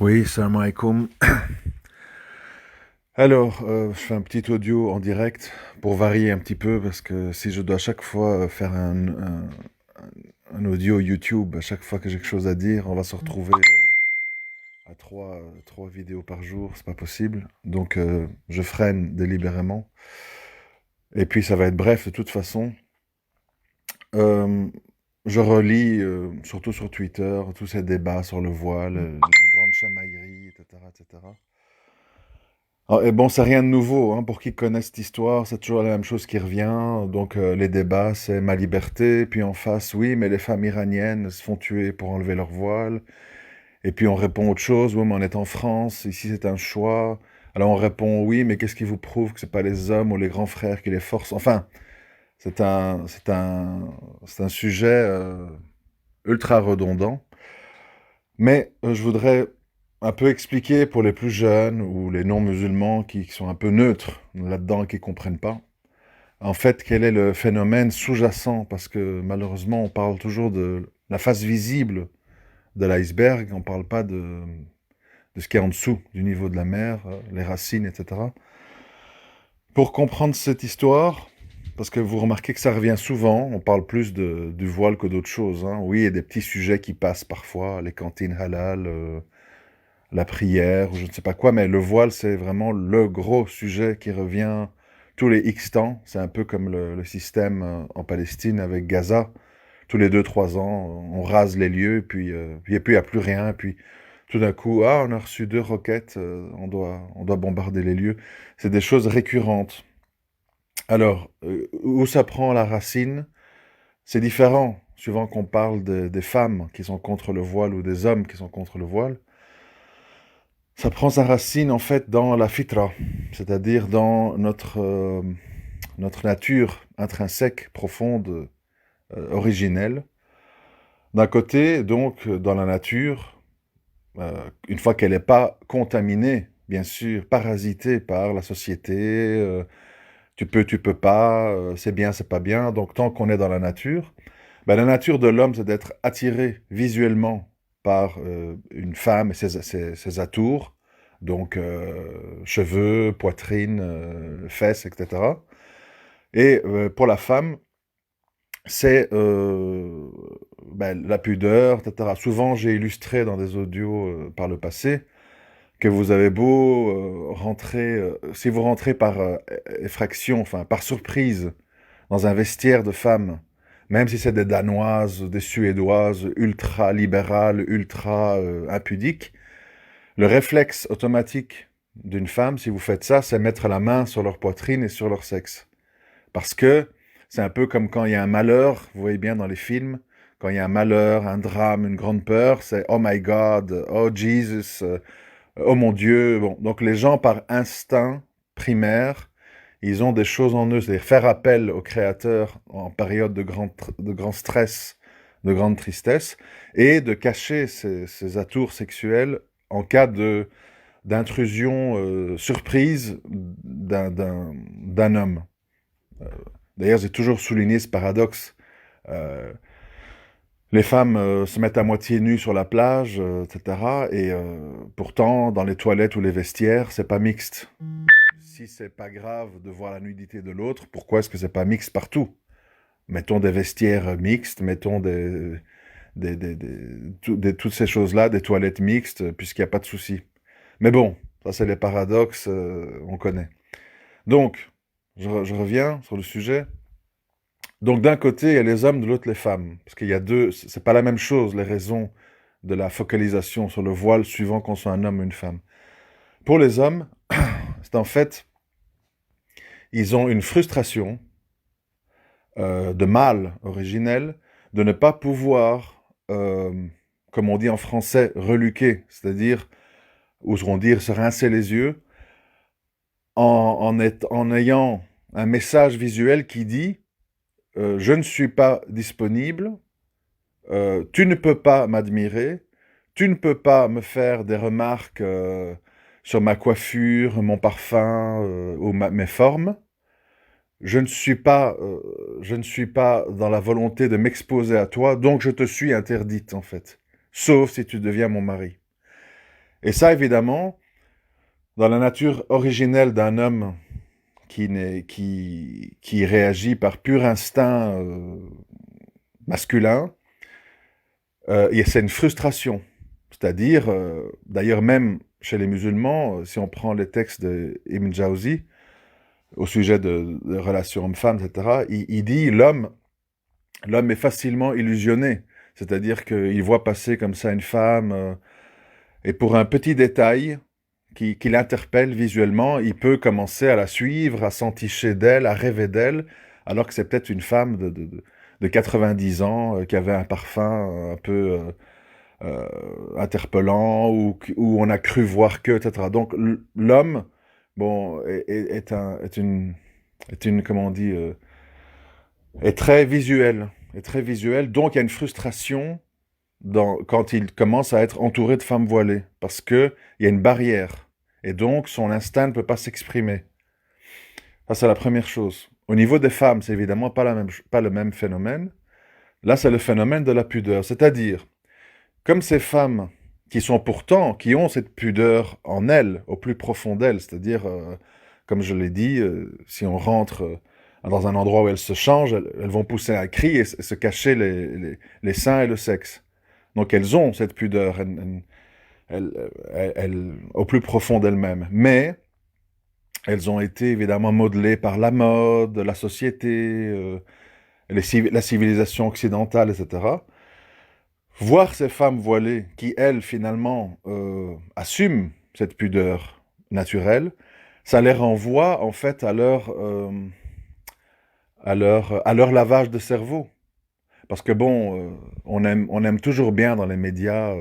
Oui, salam alaikum. Alors, je fais un petit audio en direct pour varier un petit peu parce que si je dois à chaque fois faire un audio YouTube, à chaque fois que j'ai quelque chose à dire, on va se retrouver à trois vidéos par jour, c'est pas possible. Donc, je freine délibérément. Et puis, ça va être bref de toute façon. Euh, je relis, surtout sur Twitter, tous ces débats sur le voile, les grandes chamailleries, etc., etc. Ah, et bon, c'est rien de nouveau, hein. Pour qui connaît cette histoire, c'est toujours la même chose qui revient. Donc, les débats, c'est ma liberté. Puis en face, oui, mais les femmes iraniennes se font tuer pour enlever leur voile. Et puis on répond autre chose, oui, mais on est en France, ici c'est un choix. Alors on répond, oui, mais qu'est-ce qui vous prouve que c'est pas les hommes ou les grands frères qui les forcent? Enfin, c'est un sujet ultra redondant. Mais je voudrais un peu expliquer pour les plus jeunes ou les non-musulmans qui sont un peu neutres là-dedans et qui ne comprennent pas, en fait, quel est le phénomène sous-jacent, parce que malheureusement, on parle toujours de la face visible de l'iceberg, on ne parle pas de ce qui est en dessous du niveau de la mer, les racines, etc. Pour comprendre cette histoire, parce que vous remarquez que ça revient souvent, on parle plus du voile que d'autres choses, hein. Oui, il y a des petits sujets qui passent parfois, les cantines halal, la prière, ou je ne sais pas quoi, mais le voile, c'est vraiment le gros sujet qui revient tous les X temps. C'est un peu comme le système en Palestine avec Gaza. Tous les 2, 3 ans, on rase les lieux, puis il n'y a plus rien, puis tout d'un coup, ah, on a reçu 2 roquettes, on doit bombarder les lieux. C'est des choses récurrentes. Alors, où ça prend la racine? C'est différent, suivant qu'on parle des femmes qui sont contre le voile ou des hommes qui sont contre le voile. Ça prend sa racine en fait dans la fitra, c'est-à-dire dans notre nature intrinsèque, profonde, originelle. D'un côté, donc, dans la nature, une fois qu'elle n'est pas contaminée, bien sûr, parasitée par la société, tu peux pas, c'est bien, c'est pas bien. Donc, tant qu'on est dans la nature, ben, la nature de l'homme, c'est d'être attiré visuellement par une femme et ses atours, donc cheveux, poitrine, fesses, etc. Et pour la femme, c'est ben, la pudeur, etc. Souvent, j'ai illustré dans des audios par le passé que vous avez beau rentrer, si vous rentrez par effraction, enfin par surprise, dans un vestiaire de femmes, même si c'est des Danoises, des Suédoises, ultra libérales, ultra impudiques, le réflexe automatique d'une femme, si vous faites ça, c'est mettre la main sur leur poitrine et sur leur sexe. Parce que c'est un peu comme quand il y a un malheur, vous voyez bien dans les films, quand il y a un malheur, un drame, une grande peur, c'est oh my God, oh Jesus, oh mon Dieu. Bon, donc les gens, par instinct primaire, ils ont des choses en eux, c'est-à-dire faire appel au Créateur en période de grand stress, de grande tristesse, et de cacher ses atours sexuels en cas d'intrusion surprise d'un homme. Euh, D'ailleurs, j'ai toujours souligné ce paradoxe. Euh, les femmes se mettent à moitié nues sur la plage, etc. Et pourtant, dans les toilettes ou les vestiaires, c'est pas mixte. Si c'est pas grave de voir la nudité de l'autre, pourquoi est-ce que c'est pas mixte partout? Mettons des vestiaires mixtes, mettons toutes ces choses-là, des toilettes mixtes, puisqu'il n'y a pas de souci. Mais bon, ça c'est les paradoxes, on connaît. Donc, je reviens sur le sujet. Donc d'un côté, il y a les hommes, de l'autre les femmes. Parce qu'il y a deux, c'est pas la même chose, les raisons de la focalisation sur le voile suivant qu'on soit un homme ou une femme. Pour les hommes, c'est en fait, ils ont une frustration de mâle originel de ne pas pouvoir, comme on dit en français, reluquer, c'est-à-dire, oseront dire, se rincer les yeux, en ayant un message visuel qui dit je ne suis pas disponible, tu ne peux pas m'admirer, tu ne peux pas me faire des remarques sur ma coiffure, mon parfum ou mes formes. Je ne suis pas dans la volonté de m'exposer à toi, donc je te suis interdite en fait. Sauf si tu deviens mon mari. Et ça, évidemment, dans la nature originelle d'un homme qui réagit par pur instinct masculin, et c'est une frustration. C'est-à-dire, d'ailleurs même chez les musulmans, si on prend les textes d'Ibn Jawzi, au sujet de relations hommes-femmes, etc., il dit l'homme est facilement illusionné. C'est-à-dire qu'il voit passer comme ça une femme, et pour un petit détail qui l'interpelle visuellement, il peut commencer à la suivre, à s'enticher d'elle, à rêver d'elle, alors que c'est peut-être une femme de 90 ans qui avait un parfum un peu interpellant, ou on a cru voir que, etc. Donc l'homme, bon, est une, comment on dit, est très visuel, donc il y a une frustration quand il commence à être entouré de femmes voilées, parce qu'il y a une barrière, et donc son instinct ne peut pas s'exprimer. Ça, c'est la première chose. Au niveau des femmes, c'est évidemment pas le même phénomène. Là, c'est le phénomène de la pudeur, c'est-à-dire, comme ces femmes qui ont cette pudeur en elles, au plus profond d'elles, c'est-à-dire, comme je l'ai dit, si on rentre dans un endroit où elles se changent, elles vont pousser un cri et se cacher les seins et le sexe. Donc elles ont cette pudeur au plus profond d'elles-mêmes. Mais elles ont été évidemment modelées par la mode, la société, la civilisation occidentale, etc. Voir ces femmes voilées qui, elles, finalement, assument cette pudeur naturelle, ça les renvoie en fait à leur lavage de cerveau. Parce que bon, on aime toujours bien dans les médias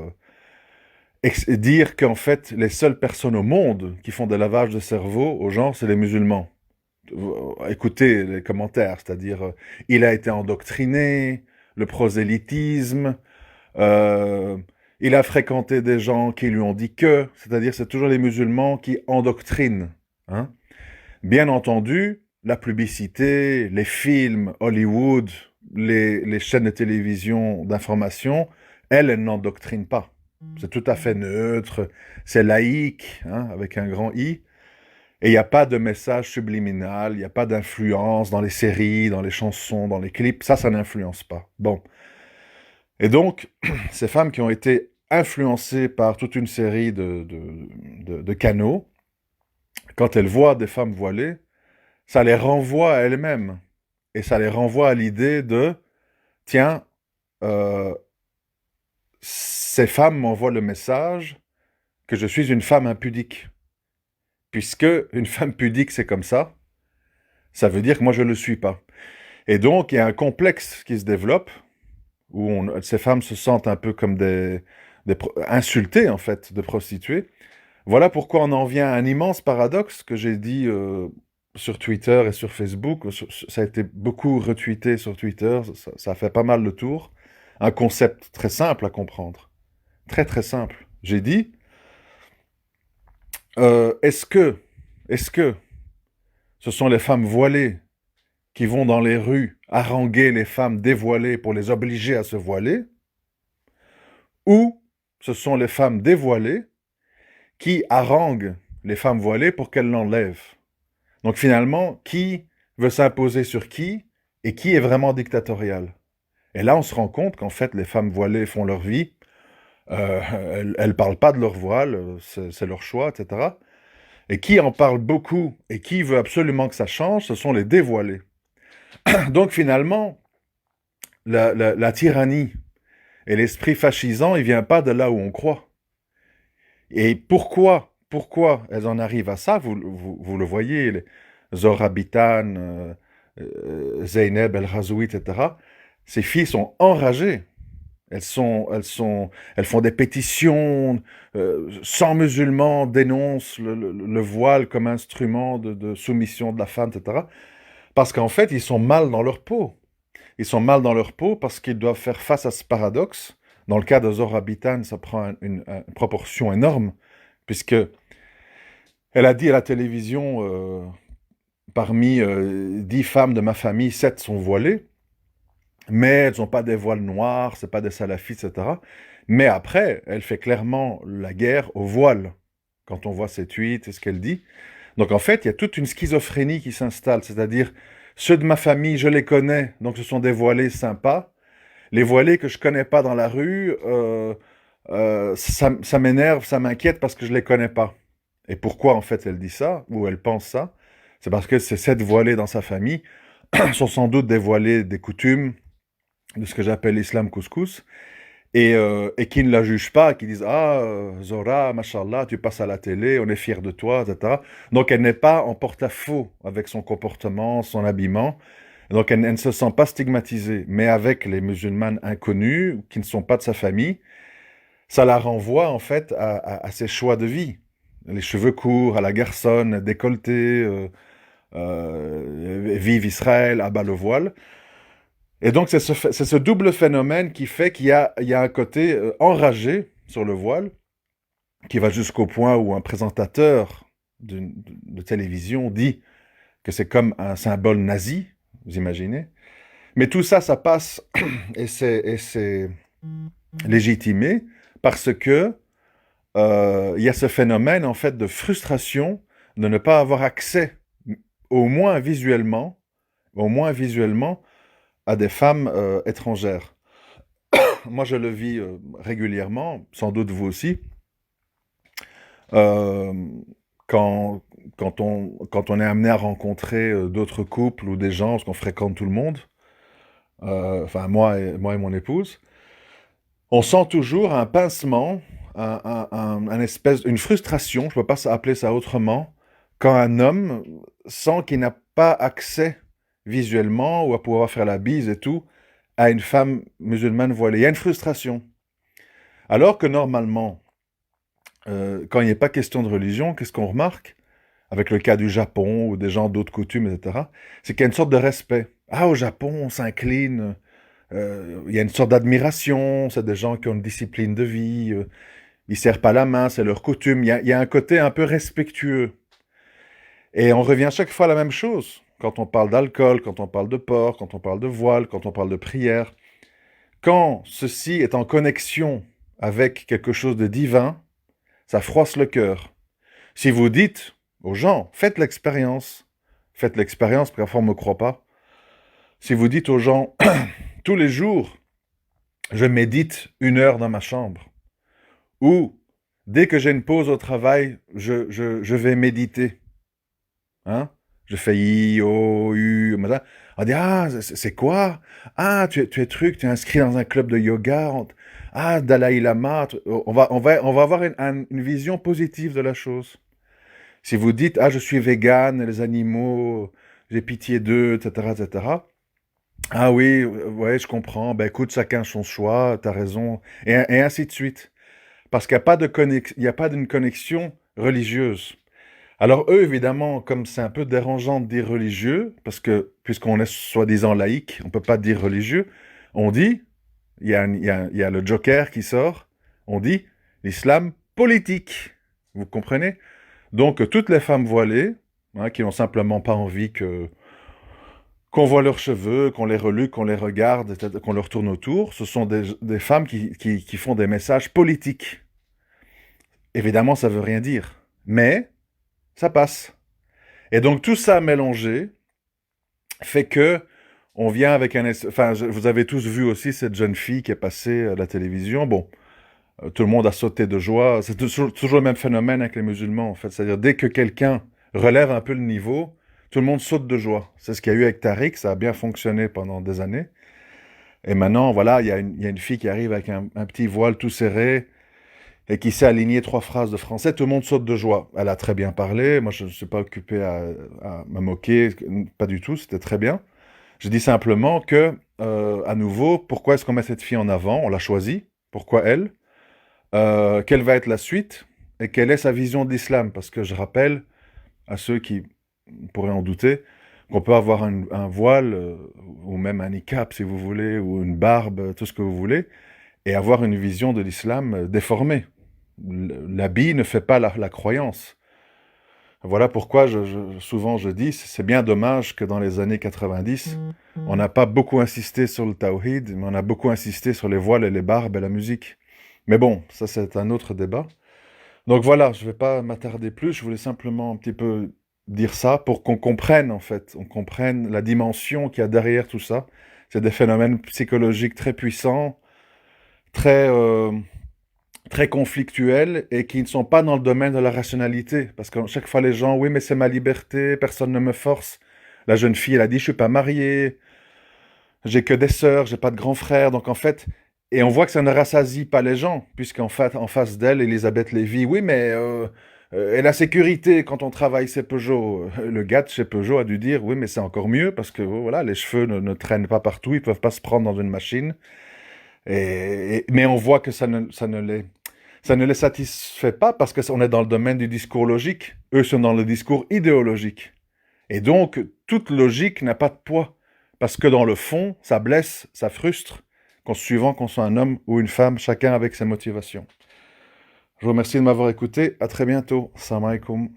dire qu'en fait, les seules personnes au monde qui font des lavages de cerveau aux gens, c'est les musulmans. Écoutez les commentaires, c'est-à-dire, il a été endoctriné, le prosélytisme, euh, il a fréquenté des gens qui lui ont dit que, c'est-à-dire, c'est toujours les musulmans qui endoctrinent. Hein. Bien entendu, la publicité, les films, Hollywood, les chaînes de télévision d'information, elles n'endoctrinent pas. C'est tout à fait neutre, c'est laïque, hein, avec un grand I. Et il n'y a pas de message subliminal, il n'y a pas d'influence dans les séries, dans les chansons, dans les clips. Ça n'influence pas. Bon. Et donc, ces femmes qui ont été influencées par toute une série de canaux, quand elles voient des femmes voilées, ça les renvoie à elles-mêmes. Et ça les renvoie à l'idée de, tiens, ces femmes m'envoient le message que je suis une femme impudique. Puisque une femme pudique, c'est comme ça veut dire que moi, je ne le suis pas. Et donc, il y a un complexe qui se développe, où ces femmes se sentent un peu comme insultées, en fait, de prostituées. Voilà pourquoi on en vient à un immense paradoxe que j'ai dit sur Twitter et sur Facebook. Ça a été beaucoup retweeté sur Twitter, ça a fait pas mal le tour. Un concept très simple à comprendre. Très, très simple. J'ai dit, est-ce que ce sont les femmes voilées qui vont dans les rues haranguer les femmes dévoilées pour les obliger à se voiler, ou ce sont les femmes dévoilées qui haranguent les femmes voilées pour qu'elles l'enlèvent. Donc finalement, qui veut s'imposer sur qui et qui est vraiment dictatorial? Et là, on se rend compte qu'en fait, les femmes voilées font leur vie, elles ne parlent pas de leur voile, c'est leur choix, etc. Et qui en parle beaucoup et qui veut absolument que ça change, ce sont les dévoilés. Donc finalement, la tyrannie et l'esprit fascisant, il ne vient pas de là où on croit. Et pourquoi elles en arrivent à ça? Vous le voyez, les Zora Bitan, Zeynep El Razoui, etc. Ces filles sont enragées. Elles font des pétitions, 100 musulmans dénoncent le voile comme instrument de soumission de la femme, etc. Parce qu'en fait, ils sont mal dans leur peau. Ils sont mal dans leur peau parce qu'ils doivent faire face à ce paradoxe. Dans le cas de Zora Bitan, ça prend une proportion énorme, puisque elle a dit à la télévision, parmi 10 femmes de ma famille, 7 sont voilées, mais elles n'ont pas des voiles noirs, c'est pas des salafistes, etc. Mais après, elle fait clairement la guerre au voile, quand on voit ses tweets et ce qu'elle dit. Donc en fait, il y a toute une schizophrénie qui s'installe, c'est-à-dire ceux de ma famille, je les connais, donc ce sont des voilés sympas. Les voilés que je connais pas dans la rue, ça m'énerve, ça m'inquiète parce que je les connais pas. Et pourquoi en fait elle dit ça, ou elle pense ça? C'est parce que ces 7 voilés dans sa famille sont sans doute des voilés des coutumes, de ce que j'appelle l'islam couscous, et qui ne la jugent pas, qui disent «Ah, Zora, mashallah, tu passes à la télé, on est fiers de toi», etc. Donc elle n'est pas en porte-à-faux avec son comportement, son habillement. Donc elle ne se sent pas stigmatisée. Mais avec les musulmanes inconnus, qui ne sont pas de sa famille, ça la renvoie en fait à ses choix de vie. Les cheveux courts, à la garçonne, décolletée, vive Israël, abat le voile. Et donc, c'est ce double phénomène qui fait qu'il y a un côté enragé sur le voile, qui va jusqu'au point où un présentateur de télévision dit que c'est comme un symbole nazi, vous imaginez. Mais tout ça, ça passe et c'est légitimé parce que il y a ce phénomène, en fait, de frustration de ne pas avoir accès, au moins visuellement, au moins visuellement, à des femmes étrangères. Moi, je le vis régulièrement, sans doute vous aussi, euh, quand, quand on est amené à rencontrer d'autres couples ou des gens, parce qu'on fréquente tout le monde, enfin moi et mon épouse, on sent toujours un pincement, une frustration, je ne peux pas appeler ça autrement, quand un homme sent qu'il n'a pas accès visuellement ou à pouvoir faire la bise et tout à une femme musulmane voilée. Il y a une frustration. Alors que normalement, quand il n'est pas question de religion, qu'est-ce qu'on remarque? Avec le cas du Japon ou des gens d'autres coutumes, etc., c'est qu'il y a une sorte de respect. Ah, au Japon, on s'incline, il y a une sorte d'admiration, c'est des gens qui ont une discipline de vie, ils ne serrent pas la main, c'est leur coutume, il y a un côté un peu respectueux. Et on revient chaque fois à la même chose, quand on parle d'alcool, quand on parle de porc, quand on parle de voile, quand on parle de prière. Quand ceci est en connexion avec quelque chose de divin, ça froisse le cœur. Si vous dites aux gens, faites l'expérience, parce que parfois on ne me croit pas. Si vous dites aux gens, tous les jours, je médite 1 heure dans ma chambre, ou dès que j'ai une pause au travail, je vais méditer, hein? Je fais I, O, U, machin. On dit, ah, c'est quoi? Ah, tu es tu es inscrit dans un club de yoga. Ah, Dalai Lama. On va avoir une vision positive de la chose. Si vous dites, ah, je suis vegan, les animaux, j'ai pitié d'eux, etc., etc. Ah oui, ouais, je comprends. Ben écoute, chacun son choix, t'as raison. Et ainsi de suite. Parce qu'il n'y a pas il y a pas d'une connexion religieuse. Alors eux, évidemment, comme c'est un peu dérangeant de dire religieux, parce que puisqu'on est soi-disant laïque, on ne peut pas dire religieux, on dit, il y a le joker qui sort, on dit l'islam politique. Vous comprenez? Donc toutes les femmes voilées, hein, qui n'ont simplement pas envie qu'on voit leurs cheveux, qu'on les reluque, qu'on les regarde, qu'on leur tourne autour, ce sont des femmes qui font des messages politiques. Évidemment, ça ne veut rien dire, mais ça passe. Et donc tout ça mélangé fait que on vient avec enfin, vous avez tous vu aussi cette jeune fille qui est passée à la télévision. Bon, tout le monde a sauté de joie. C'est toujours le même phénomène avec les musulmans, en fait. C'est-à-dire, dès que quelqu'un relève un peu le niveau, tout le monde saute de joie. C'est ce qu'il y a eu avec Tariq, ça a bien fonctionné pendant des années. Et maintenant, voilà, il y a une fille qui arrive avec un petit voile tout serré, et qui sait aligner 3 phrases de français, tout le monde saute de joie. Elle a très bien parlé, moi je ne suis pas occupé à me moquer, pas du tout, c'était très bien. Je dis simplement que, à nouveau, pourquoi est-ce qu'on met cette fille en avant? On l'a choisie, pourquoi elle? Quelle va être la suite? Et quelle est sa vision de l'islam? Parce que je rappelle à ceux qui pourraient en douter, qu'on peut avoir un voile, ou même un niqab si vous voulez, ou une barbe, tout ce que vous voulez, et avoir une vision de l'islam déformée. L'habit ne fait pas la croyance. Voilà pourquoi souvent je dis, c'est bien dommage que dans les années 90, on n'a pas beaucoup insisté sur le tawhid, mais on a beaucoup insisté sur les voiles et les barbes et la musique. Mais bon, ça c'est un autre débat. Donc voilà, je ne vais pas m'attarder plus, je voulais simplement un petit peu dire ça pour qu'on comprenne en fait, on comprenne la dimension qu'il y a derrière tout ça. C'est des phénomènes psychologiques très puissants, très, très conflictuels et qui ne sont pas dans le domaine de la rationalité. Parce que chaque fois les gens, oui mais c'est ma liberté, personne ne me force. La jeune fille, elle a dit, je suis pas mariée, j'ai que des sœurs, j'ai pas de grands frères, donc en fait, et on voit que ça ne rassasie pas les gens, puisqu'en fait, en face d'elle, Elisabeth Lévy, oui, mais et la sécurité quand on travaille chez Peugeot, le gars de chez Peugeot a dû dire, oui, mais c'est encore mieux parce que voilà, les cheveux ne traînent pas partout, ils peuvent pas se prendre dans une machine, mais on voit que ça ne les satisfait pas parce qu'on est dans le domaine du discours logique, eux sont dans le discours idéologique. Et donc, toute logique n'a pas de poids. Parce que dans le fond, ça blesse, ça frustre, suivant qu'on soit un homme ou une femme, chacun avec ses motivations. Je vous remercie de m'avoir écouté. À très bientôt. Salam alaikum.